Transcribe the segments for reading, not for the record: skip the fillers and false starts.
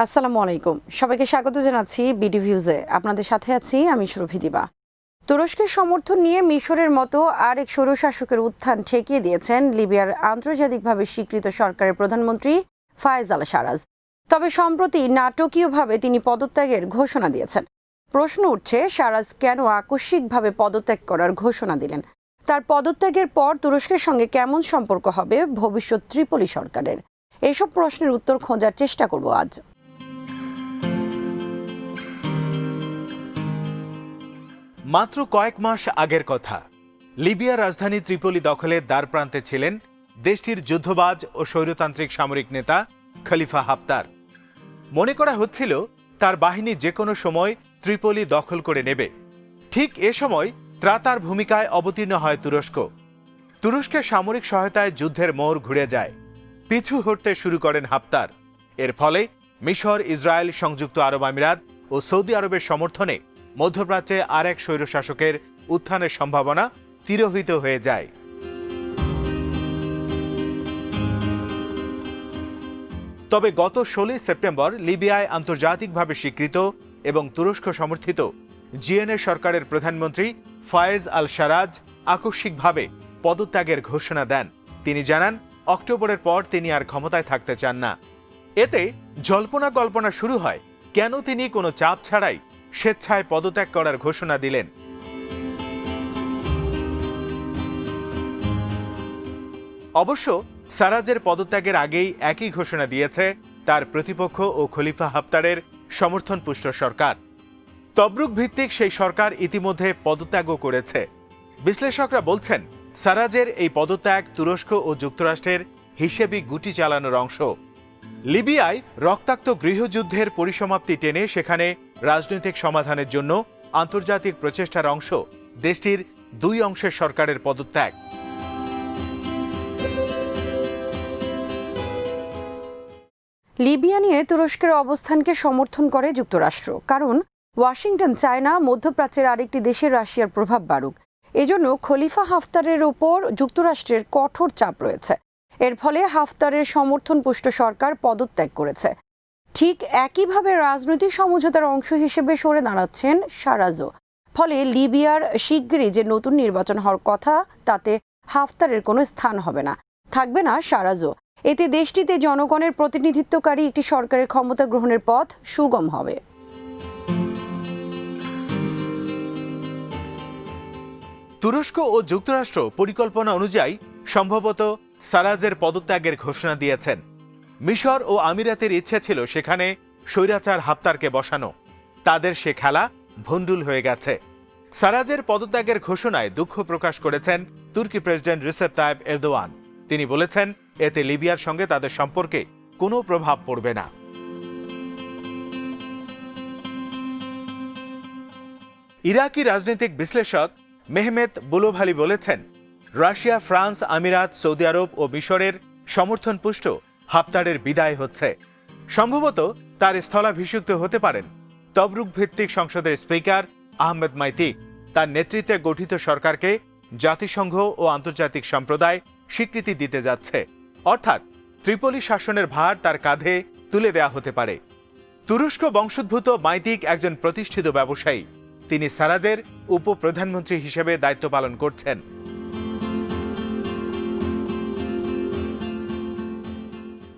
আসসালামু আলাইকুম, সবাইকে স্বাগত জানাচ্ছি বিডি ভিউজে। আপনাদের সাথে আছি আমি সুরভি দিবা। তুরস্কের সমর্থন নিয়ে মিশরের মতো আরেক স্বৈরশাসকের উত্থান ঠেকিয়ে দিয়েছেন লিবিয়ার আন্তর্জাতিকভাবে স্বীকৃত সরকারের প্রধানমন্ত্রী ফায়েজ আল সারাজ। তবে সম্প্রতি নাটকীয়ভাবে তিনি পদত্যাগের ঘোষণা দিয়েছেন। প্রশ্ন উঠছে, সারাজ কেন আকস্মিকভাবে পদত্যাগ করার ঘোষণা দিলেন? তার পদত্যাগের পর তুরস্কের সঙ্গে কেমন সম্পর্ক হবে ভবিষ্যৎ ত্রিপলি সরকারের? এসব প্রশ্নের উত্তর খোঁজার চেষ্টা করব আজ। মাত্র কয়েক মাস আগের কথা, লিবিয়ার রাজধানী ত্রিপলি দখলের দ্বারপ্রান্তে ছিলেন দেশটির যুদ্ধবাজ ও স্বৈরতান্ত্রিক সামরিক নেতা খলিফা হাফতার। মনে করা হচ্ছিল তার বাহিনী যে কোনো সময় ত্রিপলি দখল করে নেবে। ঠিক এ সময় ত্রাতার ভূমিকায় অবতীর্ণ হয় তুরস্ক। তুরস্কের সামরিক সহায়তায় যুদ্ধের মোড় ঘুরে যায়। পিছু হটতে শুরু করেন হাফতার। এর ফলে মিশর, ইসরায়েল, সংযুক্ত আরব আমিরাত ও সৌদি আরবের সমর্থনে মধ্যপ্রাচ্যে আর এক স্বৈরশাসকের উত্থানের সম্ভাবনা তিরোহিত হয়ে যায়। তবে গত 16 সেপ্টেম্বর লিবিয়ায় আন্তর্জাতিকভাবে স্বীকৃত এবং তুরস্ক সমর্থিত জিএনএ সরকারের প্রধানমন্ত্রী ফায়েজ আল সারাজ আকস্মিকভাবে পদত্যাগের ঘোষণা দেন। তিনি জানান, অক্টোবরের পর তিনি আর ক্ষমতায় থাকতে চান না। এতে জল্পনা কল্পনা শুরু হয়, কেন তিনি কোনো চাপ ছাড়াই স্বেচ্ছায় পদত্যাগ করার ঘোষণা দিলেন। অবশ্য সারাজের পদত্যাগের আগেই একই ঘোষণা দিয়েছে তার প্রতিপক্ষ ও খলিফা হাফতারের সমর্থনপুষ্ট সরকার। তবরুক ভিত্তিক সেই সরকার ইতিমধ্যে পদত্যাগও করেছে। বিশ্লেষকরা বলছেন, সারাজের এই পদত্যাগ তুরস্ক ও যুক্তরাষ্ট্রের হিসেবি গুটি চালানোর অংশ। লিবিয়ায় রক্তাক্ত গৃহযুদ্ধের পরিসমাপ্তি টেনে সেখানে রাজনৈতিক সমাধানের জন্য আন্তর্জাতিক প্রচেষ্টার অংশ দেশটির দুই অংশের সরকারের পদত্যাগ। লিবিয়া নিয়ে তুরস্কের অবস্থানকে সমর্থন করে যুক্তরাষ্ট্র, কারণ ওয়াশিংটন চায় না মধ্যপ্রাচ্যের আরেকটি দেশে রাশিয়ার প্রভাব বাড়ুক। এজন্য খলিফা হাফতারের উপর যুক্তরাষ্ট্রের কঠোর চাপ রয়েছে। এর ফলে হাফতারের সমর্থনপুষ্ট সরকার পদত্যাগ করেছে। ঠিক একইভাবে রাজনৈতিক সমঝোতার অংশ হিসেবে সরে দাঁড়াচ্ছেন সারাজও। ফলে লিবিয়ার শিগগিরই যে নতুন নির্বাচন হওয়ার কথা, তাতে হাফতারের কোনো স্থান হবে না, থাকবে না সারাজও। এতে দেশটিতে জনগণের প্রতিনিধিত্বকারী একটি সরকারের ক্ষমতা গ্রহণের পথ সুগম হবে। তুরস্ক ও যুক্তরাষ্ট্র পরিকল্পনা অনুযায়ী সম্ভবত সারাজের পদত্যাগের ঘোষণা দিয়েছেন। মিশর ও আমিরাতের ইচ্ছে ছিল সেখানে স্বৈরাচার হাফতারকে বসানো। তাদের সে খেলা ভণ্ডুল হয়ে গেছে। সারাজের পদত্যাগের ঘোষণায় দুঃখ প্রকাশ করেছেন তুর্কি প্রেসিডেন্ট রিসেপ তাইপ এরদোয়ান। তিনি বলেছেন, এতে লিবিয়ার সঙ্গে তাদের সম্পর্কে কোনো প্রভাব পড়বে না। ইরাকি রাজনৈতিক বিশ্লেষক মেহমেত বুলোভালি বলেছেন, রাশিয়া, ফ্রান্স, আমিরাত, সৌদি আরব ও মিশরের সমর্থনপুষ্ট হাফতারের বিদায় হচ্ছে। সম্ভবত তার স্থলাভিষিক্ত হতে পারেন তবরুক ভিত্তিক সংসদের স্পিকার আহমেদ মাইতিক। তার নেতৃত্বে গঠিত সরকারকে জাতিসংঘ ও আন্তর্জাতিক সম্প্রদায় স্বীকৃতি দিতে যাচ্ছে। অর্থাৎ ত্রিপলি শাসনের ভার তার কাঁধে তুলে দেয়া হতে পারে। তুরস্ক বংশোদ্ভূত মাইতিক একজন প্রতিষ্ঠিত ব্যবসায়ী। তিনি সারাজের উপপ্রধানমন্ত্রী হিসেবে দায়িত্ব পালন করছেন।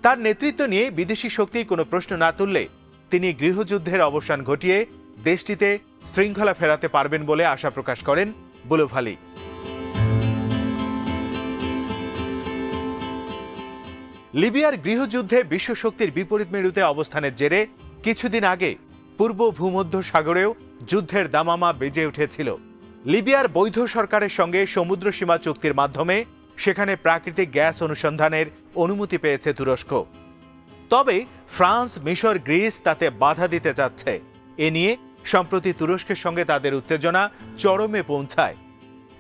তার নেতৃত্ব নিয়ে বিদেশি শক্তি কোনো প্রশ্ন না তুললে তিনি গৃহযুদ্ধের অবসান ঘটিয়ে দেশটিতে শৃঙ্খলা ফেরাতে পারবেন বলে আশা প্রকাশ করেন বুলোভালি। লিবিয়ার গৃহযুদ্ধে বিশ্বশক্তির বিপরীত মেরুতে অবস্থানের জেরে কিছুদিন আগে পূর্ব ভূমধ্য সাগরেও যুদ্ধের দামামা বেজে উঠেছিল। লিবিয়ার বৈধ সরকারের সঙ্গে সমুদ্র সীমা চুক্তির মাধ্যমে সেখানে প্রাকৃতিক গ্যাস অনুসন্ধানের অনুমতি পেয়েছে তুরস্ক। তবে ফ্রান্স, মিশর, গ্রিস তাতে বাধা দিতে যাচ্ছে। এ নিয়ে সম্প্রতি তুরস্কের সঙ্গে তাদের উত্তেজনা চরমে পৌঁছায়।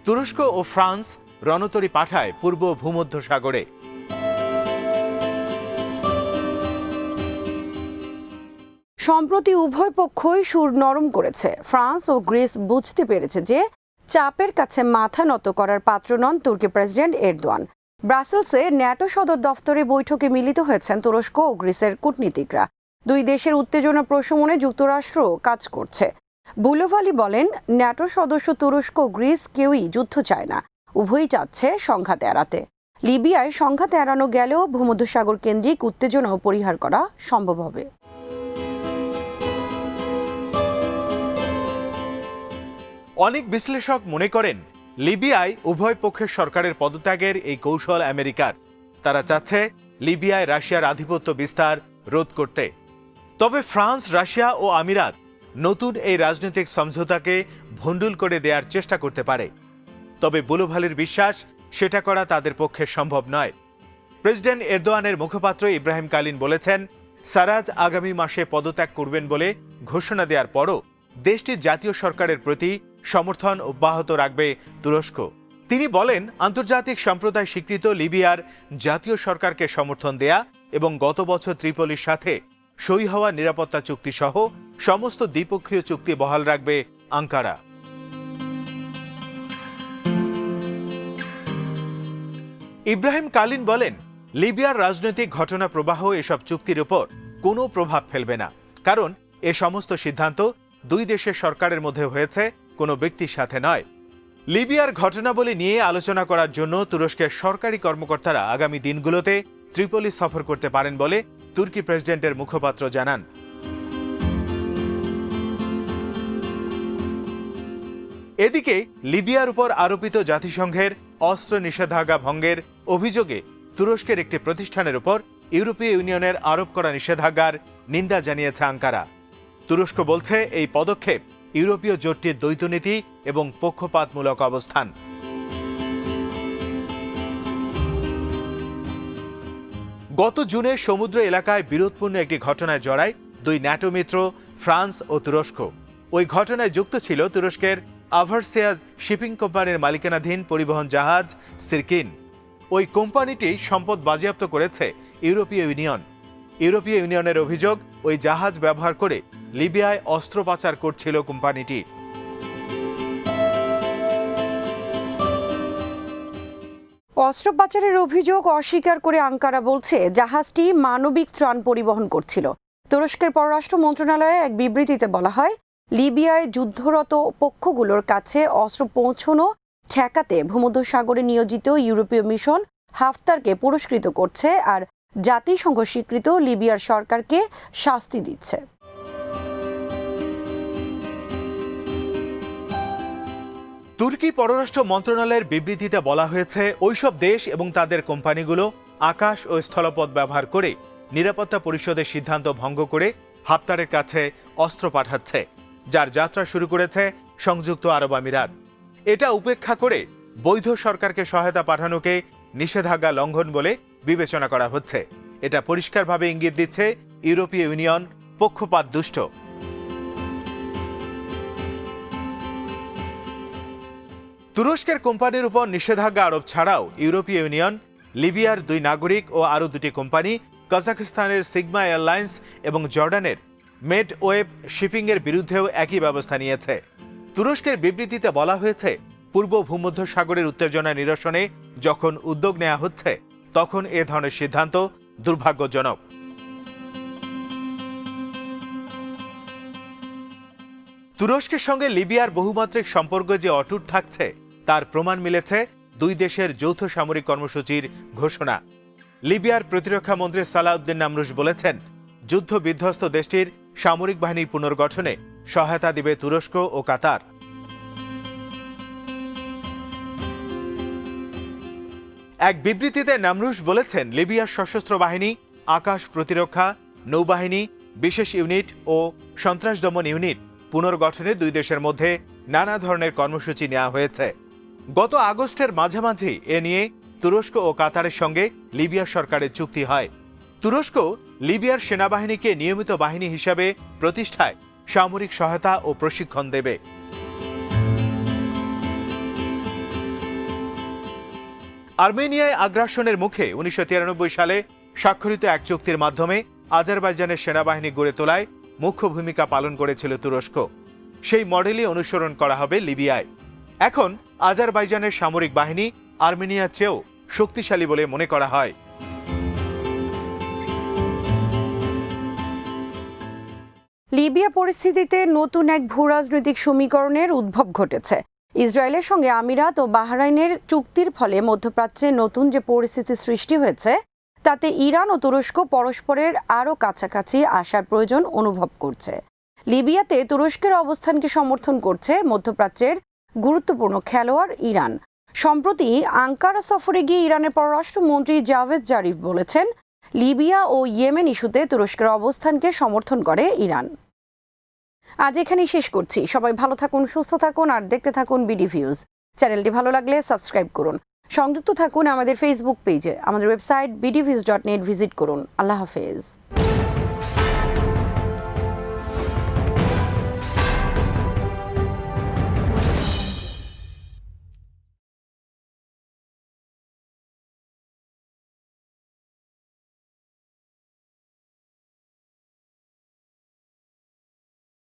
তুরস্ক ও ফ্রান্স রণতরী পাঠায় পূর্ব ভূমধ্য সাগরে। সম্প্রতি উভয় পক্ষই সুর নরম করেছে। ফ্রান্স ও গ্রিস বুঝতে পেরেছে যে চাপের কাছে মাথা নত করার পাত্র নন তুর্কি প্রেসিডেন্ট এরদোয়ান। ব্রাসেলসে ন্যাটো সদর দফতরে বৈঠকে মিলিত হয়েছেন তুরস্ক ও গ্রিসের কূটনীতিকরা। দুই দেশের উত্তেজনা প্রশমনে যুক্তরাষ্ট্র কাজ করছে। বুলোভালি বলেন, ন্যাটো সদস্য তুরস্ক ও গ্রিস কেউই যুদ্ধ চায় না, উভয়ই চাচ্ছে সংঘাত এড়াতে। লিবিয়ায় সংঘাত এড়ানো গেলেও ভূমধ্যসাগর কেন্দ্রিক উত্তেজনাও পরিহার করা সম্ভব হবে। অনেক বিশ্লেষক মনে করেন, লিবিয়ায় উভয় পক্ষের সরকারের পদত্যাগের এই কৌশল আমেরিকার। তারা চাচ্ছে লিবিয়ায় রাশিয়ার আধিপত্য বিস্তার রোধ করতে। তবে ফ্রান্স, রাশিয়া ও আমিরাত নতুন এই রাজনৈতিক সমঝোতাকে ভণ্ডুল করে দেওয়ার চেষ্টা করতে পারে। তবে বুলোভালির বিশ্বাস, সেটা করা তাদের পক্ষে সম্ভব নয়। প্রেসিডেন্ট এরদোয়ানের মুখপাত্র ইব্রাহিম কালিন বলেছেন, সারাজ আগামী মাসে পদত্যাগ করবেন বলে ঘোষণা দেওয়ার পরও দেশটির জাতীয় সরকারের প্রতি সমর্থন অব্যাহত রাখবে তুরস্ক। তিনি বলেন, আন্তর্জাতিক সম্প্রদায় স্বীকৃত লিবিয়ার জাতীয় সরকারকে সমর্থন দেয়া এবং গত বছর ত্রিপলির সাথে সই হওয়া নিরাপত্তা চুক্তি সহ সমস্ত দ্বিপক্ষীয় চুক্তি বহাল রাখবে আঙ্কারা। ইব্রাহিম কালিন বলেন, লিবিয়ার রাজনৈতিক ঘটনা প্রবাহ এসব চুক্তির উপর কোনো প্রভাব ফেলবে না, কারণ এ সমস্ত সিদ্ধান্ত দুই দেশের সরকারের মধ্যে হয়েছে, কোনো ব্যক্তির সাথে নয়। লিবিয়ার ঘটনাবলী নিয়ে আলোচনা করার জন্য তুরস্কের সরকারি কর্মকর্তারা আগামী দিনগুলোতে ত্রিপলি সফর করতে পারেন বলে তুর্কি প্রেসিডেন্টের মুখপাত্র জানান। এদিকে লিবিয়ার উপর আরোপিত জাতিসংঘের অস্ত্র নিষেধাজ্ঞা ভঙ্গের অভিযোগে তুরস্কের একটি প্রতিষ্ঠানের উপর ইউরোপীয় ইউনিয়নের আরোপ করা নিষেধাজ্ঞার নিন্দা জানিয়েছে আঙ্কারা। তুরস্ক বলছে, এই পদক্ষেপ ইউরোপীয় জোটটির দ্বৈতনীতি এবং পক্ষপাতমূলক অবস্থান। গত জুনে সমুদ্র এলাকায় বিরোধপূর্ণ একটি ঘটনায় জড়ায় দুই ন্যাটো মিত্র ফ্রান্স ও তুরস্ক। ওই ঘটনায় যুক্ত ছিল তুরস্কের আভারসিয়াজ শিপিং কোম্পানির মালিকানাধীন পরিবহন জাহাজ সিরকিন। ওই কোম্পানিটি সম্পদ বাজেয়াপ্ত করেছে ইউরোপীয় ইউনিয়ন। ইউরোপীয় ইউনিয়নের অভিযোগ, ওই জাহাজ ব্যবহার করে লিবিয়ায় অস্ত্র পাচার করছিল কোম্পানিটি। অস্ত্র পাচারের অভিযোগ অস্বীকার করে আঙ্কারা বলছে, জাহাজটি মানবিক ত্রাণ পরিবহন করছিল। তুরস্কের পররাষ্ট্র মন্ত্রণালয়ের এক বিবৃতিতে বলা হয়, লিবিয়ায় যুদ্ধরত পক্ষগুলোর কাছে অস্ত্র পৌঁছানো ঠেকাতে ভূমধ্যসাগরে নিয়োজিত ইউরোপীয় মিশন হাফতারকে পুরস্কৃত করছে আর জাতিসংঘ স্বীকৃত লিবিয়ার সরকারকে শাস্তি দিচ্ছে। তুর্কি পররাষ্ট্র মন্ত্রণালয়ের বিবৃতিতে বলা হয়েছে, ওইসব দেশ এবং তাদের কোম্পানিগুলো আকাশ ও স্থলপথ ব্যবহার করে নিরাপত্তা পরিষদের সিদ্ধান্ত ভঙ্গ করে হাফতারের কাছে অস্ত্র পাঠাচ্ছে, যার যাত্রা শুরু করেছে সংযুক্ত আরব আমিরাত। এটা উপেক্ষা করে বৈধ সরকারকে সহায়তা পাঠানোকে নিষেধাজ্ঞা লঙ্ঘন বলে বিবেচনা করা হচ্ছে। এটা পরিষ্কারভাবে ইঙ্গিত দিচ্ছে ইউরোপীয় ইউনিয়ন পক্ষপাত দুষ্ট। তুরস্কের কোম্পানির উপর নিষেধাজ্ঞা আরোপ ছাড়াও ইউরোপীয় ইউনিয়ন লিবিয়ার দুই নাগরিক ও আরও দুটি কোম্পানি, কাজাখস্তানের সিগমা এয়ারলাইন্স এবং জর্ডানের মেড ওয়েব শিপিংয়ের বিরুদ্ধেও একই ব্যবস্থা নিয়েছে। তুরস্কের বিবৃতিতে বলা হয়েছে, পূর্ব ভূমধ্যসাগরের উত্তেজনা নিরসনে যখন উদ্যোগ নেওয়া হচ্ছে, তখন এ ধরনের সিদ্ধান্ত দুর্ভাগ্যজনক। তুরস্কের সঙ্গে লিবিয়ার বহুমাত্রিক সম্পর্ক যে অটুট থাকছে, তার প্রমাণ মিলেছে দুই দেশের যৌথ সামরিক কর্মসূচির ঘোষণা। লিবিয়ার প্রতিরক্ষা মন্ত্রী সালাউদ্দিন নামরুশ বলেছেন, যুদ্ধ বিধ্বস্ত দেশটির সামরিক বাহিনী পুনর্গঠনে সহায়তা দিবে তুরস্ক ও কাতার। এক বিবৃতিতে নামরুশ বলেছেন, লিবিয়ার সশস্ত্র বাহিনী, আকাশ প্রতিরক্ষা, নৌবাহিনী, বিশেষ ইউনিট ও সন্ত্রাস দমন ইউনিট পুনর্গঠনে দুই দেশের মধ্যে নানা ধরনের কর্মসূচি নেওয়া হয়েছে। গত আগস্টের মাঝামাঝি এ নিয়ে তুরস্ক ও কাতারের সঙ্গে লিবিয়া সরকারের চুক্তি হয়। তুরস্ক লিবিয়ার সেনাবাহিনীকে নিয়মিত বাহিনী হিসাবে প্রতিষ্ঠায় সামরিক সহায়তা ও প্রশিক্ষণ দেবে। আর্মেনিয়ায় আগ্রাসনের মুখে 1993 সালে স্বাক্ষরিত এক চুক্তির মাধ্যমে আজারবাইজানের সেনাবাহিনী গড়ে তোলায় মুখ্য ভূমিকা পালন করেছিল তুরস্ক। সেই মডেলই অনুসরণ করা হবে লিবিয়ায়। এখন আজারবাইজানের সামরিক বাহিনী আর্মেনিয়ার চেয়েও শক্তিশালী বলে মনে করা হয়। লিবিয়া পরিস্থিতিতে নতুন এক ভূরাজনৈতিক সমীকরণের উদ্ভব ঘটেছে। ইসরায়েলের সঙ্গে আমিরাত ও বাহরাইনের চুক্তির ফলে মধ্যপ্রাচ্যে নতুন যে পরিস্থিতি সৃষ্টি হয়েছে, তাতে ইরান ও তুরস্ক পরস্পরের আরও কাছাকাছি আসার প্রয়োজন অনুভব করছে। লিবিয়াতে তুরস্কের অবস্থানকে সমর্থন করছে মধ্যপ্রাচ্যের গুরুত্বপূর্ণ খেলোয়াড় ইরান। সম্প্রতি আঙ্কারা সফরে গিয়ে ইরানের পররাষ্ট্রমন্ত্রী জাভেদ জারিফ বলেছেন, লিবিয়া ও ইয়েমেন ইস্যুতে তুরস্কের অবস্থানকে সমর্থন করে ইরান। আজ এখানেই শেষ করছি। সবাই ভালো থাকুন, সুস্থ থাকুন আর দেখতে থাকুন বিডি ভিউজ। চ্যানেলটি ভালো লাগলে সাবস্ক্রাইব করুন। সংযুক্ত থাকুন আমাদের ফেসবুক পেজে। আমাদের ওয়েবসাইট bdviews.net ভিজিট করুন। আল্লাহ হাফেজ।